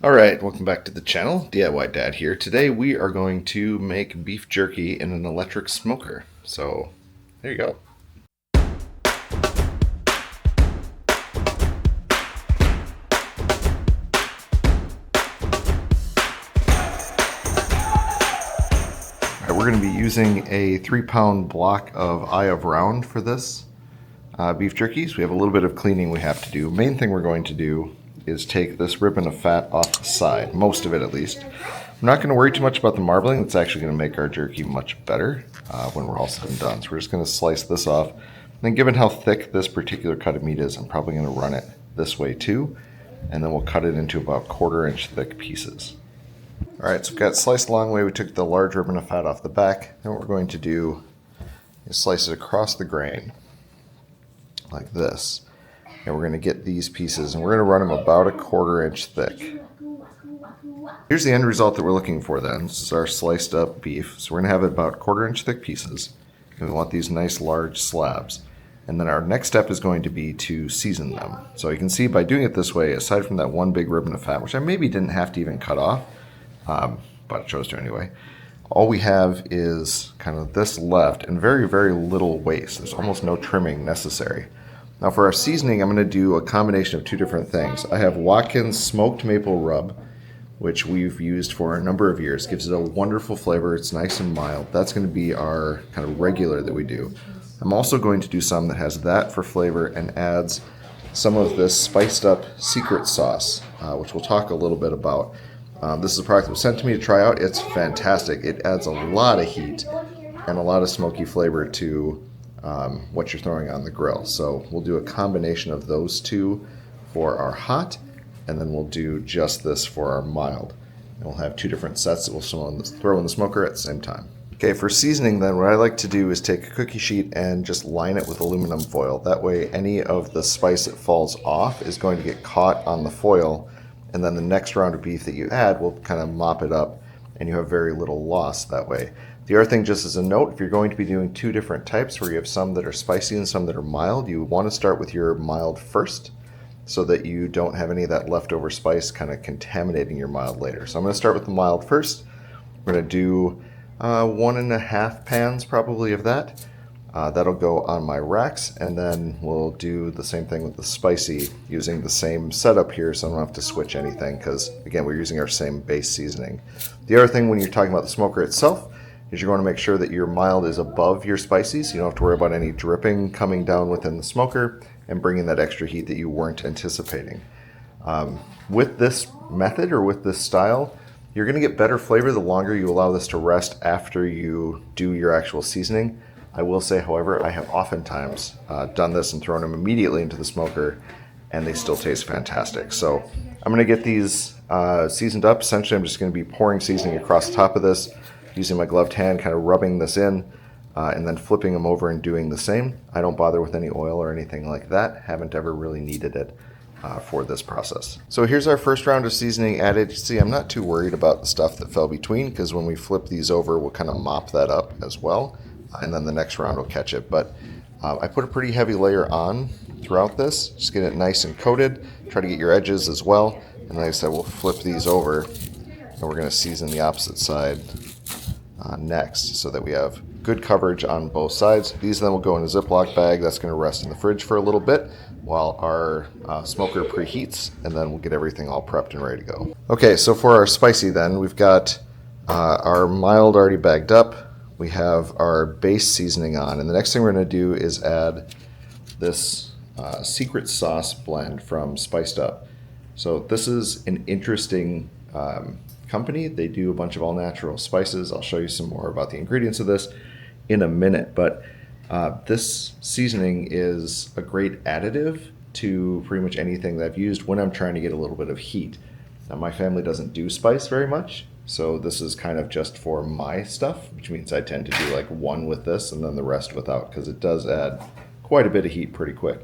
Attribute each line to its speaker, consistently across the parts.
Speaker 1: Alright, welcome back to the channel. DIY Dad here. Today we are going to make beef jerky in an electric smoker. So, there you go. Alright, we're going to be using a 3-pound block of eye of round for this beef jerky. So we have a little bit of cleaning we have to do. Main thing we're going to do is take this ribbon of fat off the side, most of it at least. I'm not going to worry too much about the marbling. It's actually going to make our jerky much better when we're all said and done. So we're just going to slice this off. And then given how thick this particular cut of meat is, I'm probably going to run it this way too. And then we'll cut it into about 1/4 inch thick pieces. Alright, so we've got it sliced a long way. We took the large ribbon of fat off the back. Then what we're going to do is slice it across the grain like this. And we're going to get these pieces, and we're going to run them about 1/4 inch thick. Here's the end result that we're looking for then. This is our sliced up beef. So we're going to have it about 1/4 inch thick pieces. And we want these nice large slabs. And then our next step is going to be to season them. So you can see by doing it this way, aside from that one big ribbon of fat, which I maybe didn't have to even cut off, but I chose to anyway, all we have is kind of this left and very, very little waste. There's almost no trimming necessary. Now for our seasoning, I'm going to do a combination of 2 different things. I have Watkins smoked maple rub, which we've used for a number of years. Gives it a wonderful flavor. It's nice and mild. That's going to be our kind of regular that we do. I'm also going to do some that has that for flavor and adds some of this spiced up secret sauce, which we'll talk a little bit about. This is a product that was sent to me to try out. It's fantastic. It adds a lot of heat and a lot of smoky flavor to what you're throwing on the grill. So we'll do a combination of those two for our hot, and then we'll do just this for our mild. And we'll have 2 different sets that we'll throw in the smoker at the same time. Okay, for seasoning then, what I like to do is take a cookie sheet and just line it with aluminum foil. That way any of the spice that falls off is going to get caught on the foil, and then the next round of beef that you add will kind of mop it up, and you have very little loss that way. The other thing, just as a note, if you're going to be doing 2 different types where you have some that are spicy and some that are mild, you want to start with your mild first so that you don't have any of that leftover spice kind of contaminating your mild later. So I'm going to start with the mild first. We're going to do 1.5 pans probably of that. That'll go on my racks, and then we'll do the same thing with the spicy using the same setup here, so I don't have to switch anything because, again, we're using our same base seasoning. The other thing when you're talking about the smoker itself is you're going to make sure that your mild is above your spicy, so you don't have to worry about any dripping coming down within the smoker and bringing that extra heat that you weren't anticipating. With this method or with this style, you're going to get better flavor the longer you allow this to rest after you do your actual seasoning. I will say, however, I have oftentimes done this and thrown them immediately into the smoker, and they still taste fantastic. So I'm going to get these seasoned up. Essentially, I'm just going to be pouring seasoning across the top of this, using my gloved hand, kind of rubbing this in, and then flipping them over and doing the same. I don't bother with any oil or anything like that. Haven't ever really needed it for this process. So here's our first round of seasoning added. You see, I'm not too worried about the stuff that fell between, because when we flip these over, we'll kind of mop that up as well, and then the next round will catch it. But I put a pretty heavy layer on throughout this. Just get it nice and coated. Try to get your edges as well. And like I said, we'll flip these over, and we're going to season the opposite side next, so that we have good coverage on both sides. These then will go in a Ziploc bag. That's going to rest in the fridge for a little bit while our smoker preheats, and then we'll get everything all prepped and ready to go. Okay, so for our spicy then, we've got our mild already bagged up. We have our base seasoning on, and the next thing we're going to do is add this secret sauce blend from Spiced Up. So this is an interesting company. They do a bunch of all-natural spices. I'll show you some more about the ingredients of this in a minute, but this seasoning is a great additive to pretty much anything that I've used when I'm trying to get a little bit of heat. Now, my family doesn't do spice very much, so this is kind of just for my stuff, which means I tend to do like one with this and then the rest without, because it does add quite a bit of heat pretty quick.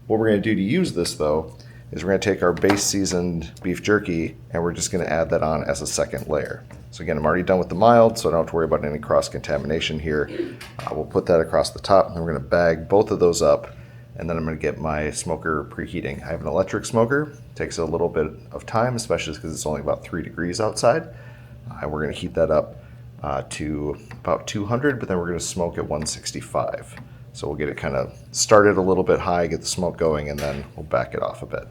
Speaker 1: What we're going to do to use this, though, is we're going to take our base seasoned beef jerky and we're just going to add that on as a second layer. So again, I'm already done with the mild, so I don't have to worry about any cross-contamination here. We'll put that across the top, and we're going to bag both of those up and then I'm going to get my smoker preheating. I have an electric smoker. It takes a little bit of time, especially because it's only about 3 degrees outside. And we're going to heat that up to about 200, but then we're going to smoke at 165. So we'll get it kind of started a little bit high, get the smoke going, and then we'll back it off a bit.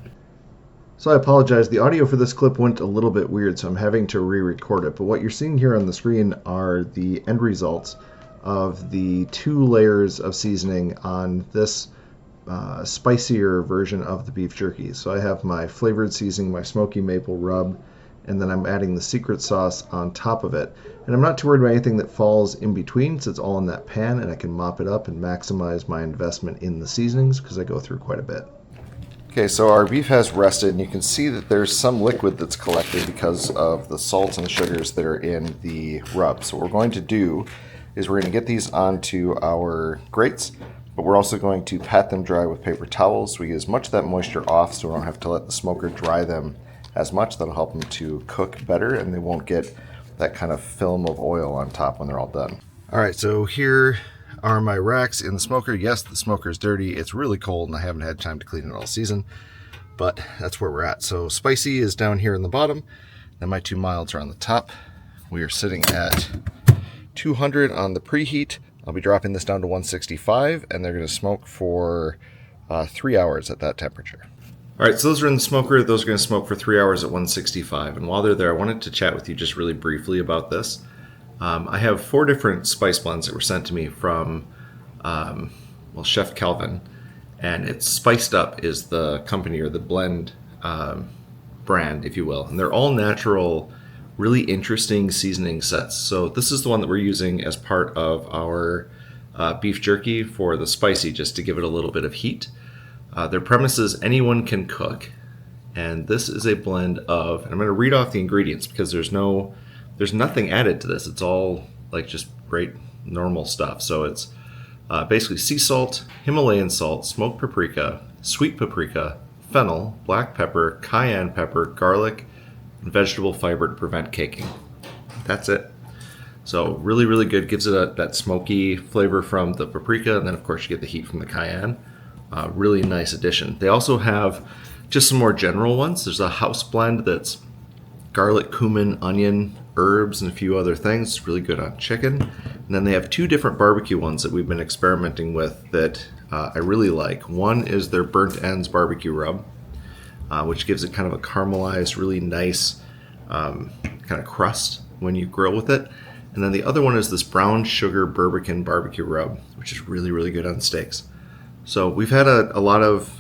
Speaker 1: So I apologize, the audio for this clip went a little bit weird, so I'm having to re-record it. But what you're seeing here on the screen are the end results of the 2 layers of seasoning on this spicier version of the beef jerky. So I have my flavored seasoning, my smoky maple rub, and then I'm adding the secret sauce on top of it. And I'm not too worried about anything that falls in between, since it's all in that pan, and I can mop it up and maximize my investment in the seasonings because I go through quite a bit. Okay, so our beef has rested, and you can see that there's some liquid that's collected because of the salts and sugars that are in the rub. So what we're going to do is we're going to get these onto our grates, but we're also going to pat them dry with paper towels so we get as much of that moisture off so we don't have to let the smoker dry them as much. That'll help them to cook better, and they won't get that kind of film of oil on top when they're all done. All right, so here are my racks in the smoker. Yes, the smoker is dirty. It's really cold, and I haven't had time to clean it all season, but that's where we're at. So spicy is down here in the bottom, then my 2 milds are on the top. We are sitting at 200 on the preheat. I'll be dropping this down to 165, and they're going to smoke for 3 hours at that temperature. All right, so those are in the smoker. Those are going to smoke for 3 hours at 165. And while they're there, I wanted to chat with you just really briefly about this. I have 4 different spice blends that were sent to me from Chef Calvin, and it's Spiced Up is the company or the blend brand, if you will. And they're all natural, really interesting seasoning sets. So this is the one that we're using as part of our beef jerky for the spicy, just to give it a little bit of heat. Their premise is anyone can cook, and this is a blend of, and I'm going to read off the ingredients because there's nothing added to this. It's all like just great normal stuff. So it's basically sea salt, Himalayan salt, smoked paprika, sweet paprika, fennel, black pepper, cayenne pepper, garlic, and vegetable fiber to prevent caking. That's it. So really, really good. Gives it that smoky flavor from the paprika, and then of course you get the heat from the cayenne. Really nice addition. They also have just some more general ones. There's a house blend that's garlic, cumin, onion, herbs, and a few other things. It's really good on chicken. And then they have 2 different barbecue ones that we've been experimenting with that I really like. One is their burnt ends barbecue rub, which gives it kind of a caramelized, really nice kind of crust when you grill with it. And then the other one is this brown sugar Barbican barbecue rub, which is really, really good on steaks. So we've had a lot of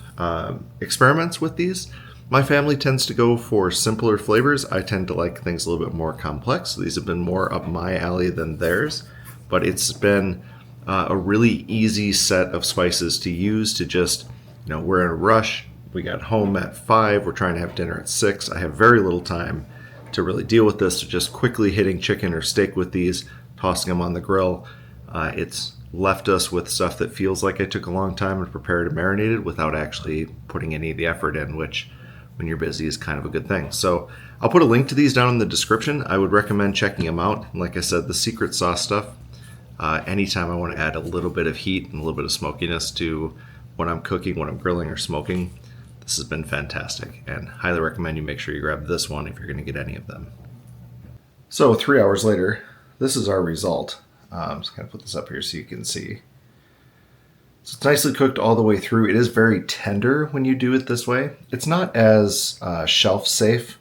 Speaker 1: experiments with these. My family tends to go for simpler flavors. I tend to like things a little bit more complex. So these have been more up my alley than theirs, but it's been a really easy set of spices to use to just, we're in a rush. We got home at 5. We're trying to have dinner at 6. I have very little time to really deal with this. So just quickly hitting chicken or steak with these, tossing them on the grill. It's left us with stuff that feels like it took a long time to prepare to marinate it without actually putting any of the effort in, which when you're busy is kind of a good thing. So I'll put a link to these down in the description. I would recommend checking them out. And like I said, the secret sauce stuff, anytime I want to add a little bit of heat and a little bit of smokiness to when I'm cooking, when I'm grilling or smoking, this has been fantastic, and highly recommend you make sure you grab this one if you're going to get any of them. So 3 hours later, this is our result. I'm just going to put this up here so you can see. So it's nicely cooked all the way through. It is very tender when you do it this way. It's not as shelf safe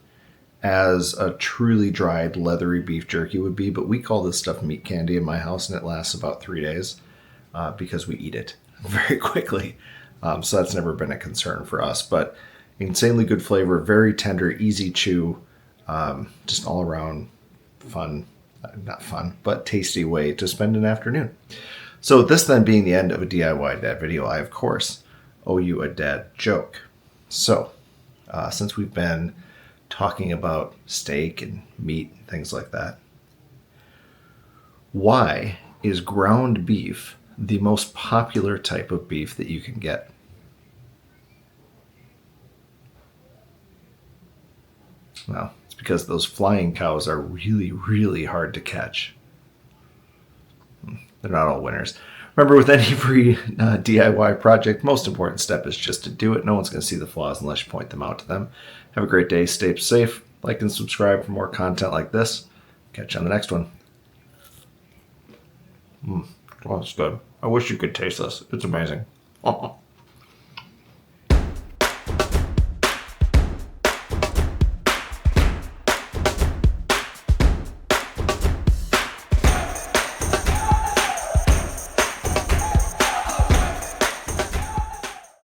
Speaker 1: as a truly dried leathery beef jerky would be, but we call this stuff meat candy in my house, and it lasts about 3 days because we eat it very quickly. So that's never been a concern for us, but insanely good flavor, very tender, easy chew, just all around fun. Not fun, but tasty way to spend an afternoon. So this then being the end of a DIY dad video, I of course owe you a dad joke. So since we've been talking about steak and meat and things like that, why is ground beef the most popular type of beef that you can get? Well, it's because those flying cows are really, really hard to catch. They're not all winners. Remember, with any free DIY project, most important step is just to do it. No one's going to see the flaws unless you point them out to them. Have a great day. Stay safe. Like and subscribe for more content like this. Catch you on the next one. Well, it's good. I wish you could taste this. It's amazing.